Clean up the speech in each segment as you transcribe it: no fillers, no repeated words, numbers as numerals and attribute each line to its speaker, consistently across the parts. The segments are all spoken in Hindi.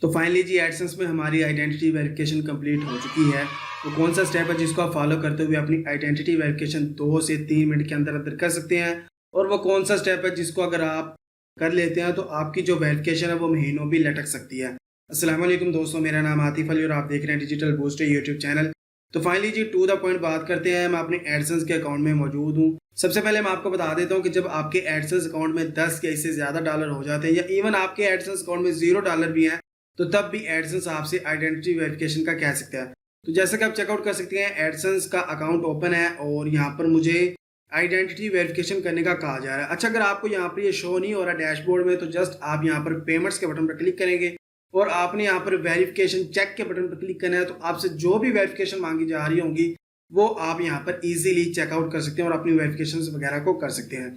Speaker 1: तो फाइनली जी एडसेंस में हमारी आइडेंटिटी वेरिफिकेशन कंप्लीट हो चुकी है। तो कौन सा स्टेप है जिसको आप फॉलो करते हुए अपनी आइडेंटिटी वेरिफिकेशन 2 से 3 मिनट के अंदर अंदर कर सकते हैं, और वो कौन सा स्टेप है जिसको अगर आप कर लेते हैं तो आपकी जो वेरिफिकेशन है वो महीनों भी लटक सकती है। अस्सलाम वालेकुम दोस्तों, मेरा नाम आतिफ अली और आप देख रहे हैं डिजिटल बूस्टर यूट्यूब चैनल। तो फाइनली जी टू द पॉइंट बात करते हैं। मैं अपने एडसेंस के अकाउंट में मौजूद हूँ। सबसे पहले मैं आपको बता देता हूँ कि जब आपके एडसेंस अकाउंट में 10 या इससे ज़्यादा डॉलर हो जाते हैं या इवन आपके एडसेंस अकाउंट में $0 भी हैं, तो तब भी एडसेंस आपसे आइडेंटिटी वेरिफिकेशन का कह सकता है। तो जैसा कि आप चेकआउट कर सकते हैं, एडसेंस का अकाउंट ओपन है और यहाँ पर मुझे आइडेंटिटी वेरिफिकेशन करने का कहा जा रहा है। अच्छा, अगर आपको यहाँ पर ये शो नहीं हो रहा डैशबोर्ड में, तो जस्ट आप यहाँ पर पेमेंट्स के बटन पर क्लिक करेंगे और आपने यहाँ पर वेरिफिकेशन चेक के बटन पर क्लिक करना है। तो आपसे जो भी वेरिफिकेशन मांगी जा रही होंगी वो आप यहाँ पर इजीली चेकआउट कर सकते हैं और अपनी वेरिफिकेशन वगैरह को कर सकते हैं।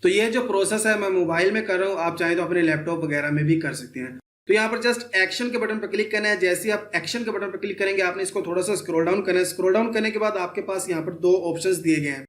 Speaker 1: तो ये जो प्रोसेस है मैं मोबाइल में कर रहा हूँ, आप चाहें तो अपने लैपटॉप वगैरह में भी कर सकते हैं। तो यहाँ पर जस्ट एक्शन के बटन पर क्लिक करना है। जैसे ही आप एक्शन के बटन पर क्लिक करेंगे, आपने इसको थोड़ा सा स्क्रॉल डाउन करना है। स्क्रॉल डाउन करने के बाद आपके पास यहाँ पर 2 ऑप्शंस दिए गए हैं।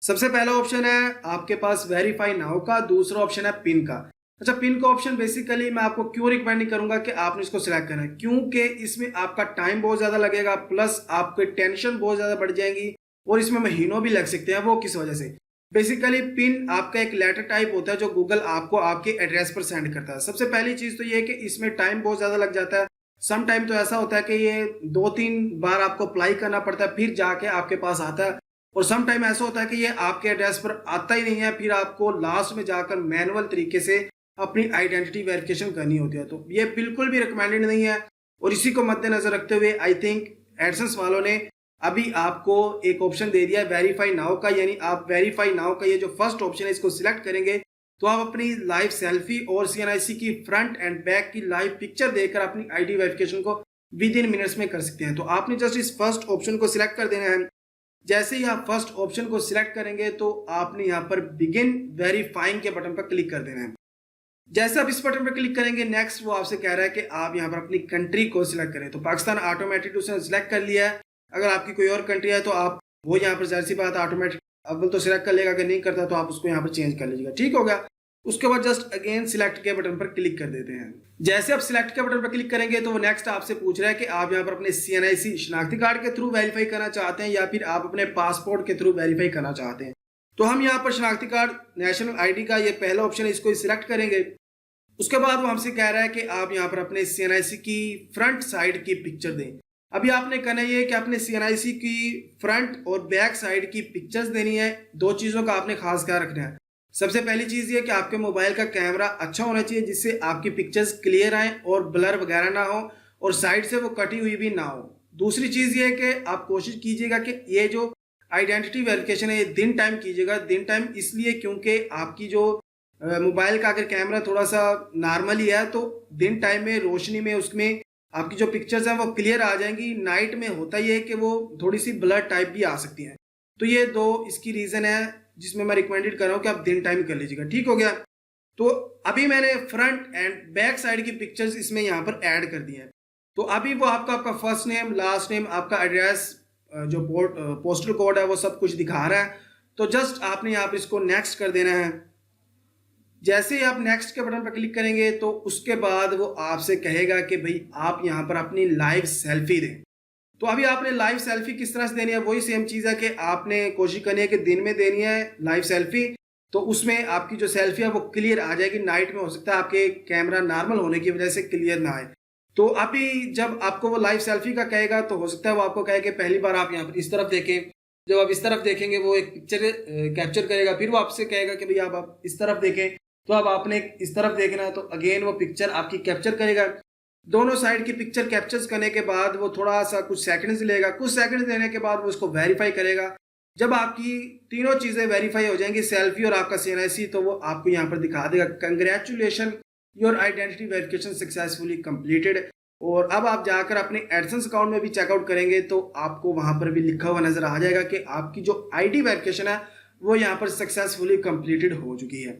Speaker 1: सबसे पहला ऑप्शन है आपके पास वेरीफाई नाउ का, दूसरा ऑप्शन है पिन का। अच्छा, पिन का ऑप्शन बेसिकली मैं आपको क्यों रिकमेंड नहीं करूंगा कि आपने इसको सिलेक्ट करना है, क्योंकि इसमें आपका टाइम बहुत ज्यादा लगेगा, प्लस आपकी टेंशन बहुत ज्यादा बढ़ जाएगी और इसमें महीनों भी लग सकते हैं। वो किस वजह से? बेसिकली पिन आपका एक लेटर टाइप होता है जो गूगल आपको आपके एड्रेस पर सेंड करता है। सबसे पहली चीज तो ये है कि इसमें टाइम बहुत ज्यादा लग जाता है। सम टाइम तो ऐसा होता है कि ये 2-3 बार आपको अप्लाई करना पड़ता है फिर जाके आपके पास आता है, और सम टाइम ऐसा होता है कि ये आपके एड्रेस पर आता ही नहीं है, फिर आपको लास्ट में जाकर मैनुअल तरीके से अपनी आइडेंटिटी वेरिफिकेशन करनी होती है। तो ये बिल्कुल भी रिकमेंडेड नहीं है, और इसी को मद्देनजर रखते हुए आई थिंक एडसेंस वालों ने अभी आपको एक ऑप्शन दे दिया है वेरीफाई नाउ का। यानी आप वेरीफाई नाउ का ये जो फर्स्ट ऑप्शन है इसको सिलेक्ट करेंगे तो आप अपनी लाइव सेल्फी और CNIC की फ्रंट एंड बैक की लाइव पिक्चर देकर अपनी आईडी वेरिफिकेशन को विद इन मिनट्स में कर सकते हैं। तो आपने जस्ट इस फर्स्ट ऑप्शन को सिलेक्ट कर देना है। जैसे ही आप फर्स्ट ऑप्शन को सिलेक्ट करेंगे तो आपने यहाँ पर बिगिन वेरीफाइंग के बटन पर क्लिक कर देना है। जैसे आप इस बटन पर क्लिक करेंगे, नेक्स्ट वो आपसे कह रहा है कि आप यहाँ पर अपनी कंट्री को सिलेक्ट करें। तो पाकिस्तान ऑटोमेटिक उसने सिलेक्ट कर लिया है। अगर आपकी कोई और कंट्री है तो आप वो यहाँ पर जाहिर सी बात ऑटोमेटिक अव्वल तो सिलेक्ट कर लेगा, अगर नहीं करता तो आप उसको यहाँ पर चेंज कर लीजिएगा। ठीक हो गया। उसके बाद जस्ट अगेन सिलेक्ट के बटन पर क्लिक कर देते हैं। जैसे आप सिलेक्ट के बटन पर क्लिक करेंगे तो वो नेक्स्ट आपसे पूछ रहा है कि आप यहाँ पर अपने CNIC शनाख्ती कार्ड के थ्रू वेरीफाई करना चाहते हैं या फिर आप अपने पासपोर्ट के थ्रू वेरीफाई करना चाहते हैं। तो हम यहाँ पर शनाख्ती कार्ड नेशनल ID का ये पहला ऑप्शन है, इसको सिलेक्ट करेंगे। उसके बाद वो हमसे कह रहा है कि आप यहाँ पर अपने CNIC की फ्रंट साइड की पिक्चर दें। अभी आपने करना ये है कि आपने CNIC की फ्रंट और बैक साइड की पिक्चर्स देनी है। 2 चीज़ों का आपने खास ख्याल रखना है। सबसे पहली चीज़ ये कि आपके मोबाइल का कैमरा अच्छा होना चाहिए जिससे आपकी पिक्चर्स क्लियर आए और ब्लर वगैरह ना हो और साइड से वो कटी हुई भी ना हो। दूसरी चीज़ ये है कि आप कोशिश कीजिएगा कि ये जो आइडेंटिटी वेरिफिकेशन है ये दिन टाइम कीजिएगा। दिन टाइम इसलिए क्योंकि आपकी जो मोबाइल का अगर कैमरा थोड़ा सा नॉर्मली है तो दिन टाइम में रोशनी में उसमें आपकी जो पिक्चर्स हैं वो क्लियर आ जाएंगी। नाइट में होता ही है कि वो थोड़ी सी ब्लर टाइप भी आ सकती हैं। तो ये 2 इसकी रीज़न है जिसमें मैं रिकमेंडेड कर रहा हूँ कि आप दिन टाइम कर लीजिएगा। ठीक हो गया। तो अभी मैंने फ्रंट एंड बैक साइड की पिक्चर्स इसमें यहाँ पर ऐड कर दी हैं। तो अभी वो आपका फर्स्ट नेम, लास्ट नेम, आपका एड्रेस, जो पोस्टल कोड है वो सब कुछ दिखा रहा है। तो जस्ट आपने यहाँ पर इसको नेक्स्ट कर देना है। जैसे ही आप नेक्स्ट के बटन पर क्लिक करेंगे तो उसके बाद वो आपसे कहेगा कि भाई आप यहाँ पर अपनी लाइव सेल्फी दें। तो अभी आपने लाइव सेल्फी किस तरह से देनी है, वही सेम चीज़ है कि आपने कोशिश करनी है कि दिन में देनी है लाइव सेल्फी, तो उसमें आपकी जो सेल्फी है वो क्लियर आ जाएगी। नाइट में हो सकता है आपके कैमरा नॉर्मल होने की वजह से क्लियर ना आए। तो अभी जब आपको वो लाइव सेल्फी का कहेगा तो हो सकता है वो आपको कहे कि पहली बार आप यहाँ पर इस तरफ देखें। जब आप इस तरफ देखेंगे वो एक पिक्चर कैप्चर करेगा, फिर वो आपसे कहेगा कि भाई आप इस तरफ देखें। तो अब आपने इस तरफ देखना है तो अगेन वो पिक्चर आपकी कैप्चर करेगा। दोनों साइड की पिक्चर कैप्चर्स करने के बाद वो थोड़ा सा कुछ सेकंड्स लेगा। कुछ सेकंड्स लेने के बाद वो इसको वेरीफाई करेगा। जब आपकी तीनों चीज़ें वेरीफाई हो जाएंगी, सेल्फी और आपका CNIC, तो वो आपको यहाँ पर दिखा देगा congratulation, your identity verification successfully completed. और अब आप जाकर अपने एडसेंस अकाउंट में भी चेकआउट करेंगे तो आपको वहाँ पर भी लिखा हुआ नजर आ जाएगा कि आपकी जो ID वेरिफिकेशन है वो यहाँ पर सक्सेसफुली कंप्लीटेड हो चुकी है।